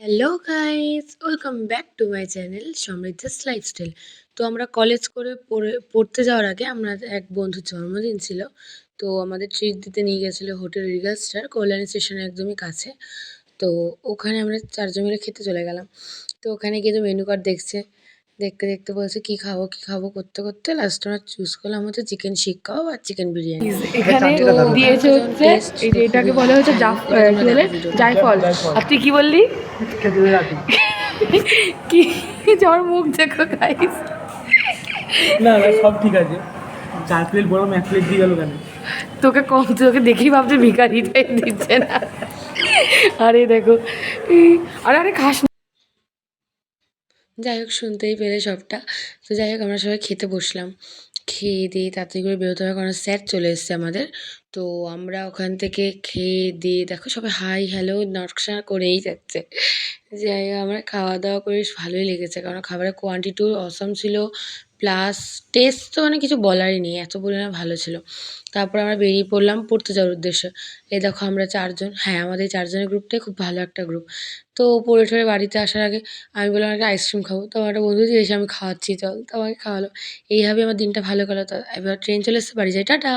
Hello guys, welcome back to my channel Samriddha's lifestyle. তো আমরা college করে পড়তে যাওয়ার আগে আমরা এক বন্ধুর জন্মদিন ছিল। তো আমাদের ট্রিট দিতে নিয়ে গেছিলো হোটেল রিগাল স্টার, কল্যাণী স্টেশনের একদমই কাছে। তো ওখানে আমরা চারজন মিলে খেতে চলে গেলাম। তো ওখানে গিয়ে তো মেনু কার্ড দেখছে, দেখতে দেখতে বলছে কী খাবো কী খাবো করতে করতে লাস্টে আমরা চুজ করলাম হচ্ছে চিকেন শিক কাবাব আর চিকেন বিরিয়ানি। এখানে তো দিয়েছে ওখানকার যেমন হচ্ছে টেস্ট এই ছিল যে এটাকে খুবই বলে ভালো। হচ্ছে যাই হোক, এবার তোমরা কি বলে দেখো ভিডিওটা। জায়ফল। আর তুই কি বললি? কি যে আমার মুখ দেখো গাইস। না না সব ঠিক আছে। 4 প্লেট বরং 1 প্লেট দিয়ে গেল কেন? তোকে দেখেই ভাবছে ভিখারি টাইপ দিচ্ছে না। আরে দেখো আরে আরে খাস না। যাই হোক, শুনতেই পেলে সবটা। তো যাই হোক, আমরা সবাই খেতে বসলাম। খেয়ে দিয়ে তাড়াতাড়ি করে বেরোতে হবে, কারণ স্যার চলে এসছে আমাদের। তো আমরা ওখান থেকে খেয়ে দিয়ে দেখো সবাই হাই হ্যালো নকশা করেই যাচ্ছে। যাই হোক, আমরা খাওয়া দাওয়া করে বেশ ভালোই লেগেছে, কারণ খাবারের কোয়ান্টিটিও অসাম ছিল, প্লাস টেস্ট তো মানে কিছু বলারই নেই, এত পরিমাণে ভালো ছিল। তারপর আমরা বেরিয়ে পড়লাম পড়তে যাওয়ার উদ্দেশ্যে। এই দেখো আমরা চারজন, হ্যাঁ আমাদের এই চারজনের গ্রুপটাই খুব ভালো একটা গ্রুপ। তো পড়ে টরে বাড়িতে আসার আগে আমি বললাম একটা আইসক্রিম খাবো। তো আমার একটা বন্ধু দিয়ে এসে আমি খাওয়াচ্ছি চল, তো আমাকে খাওয়ালো। এইভাবে আমার দিনটা ভালো গেলো। তো এবার ট্রেন চলে এসছে, বাড়ি যাই, টাটা।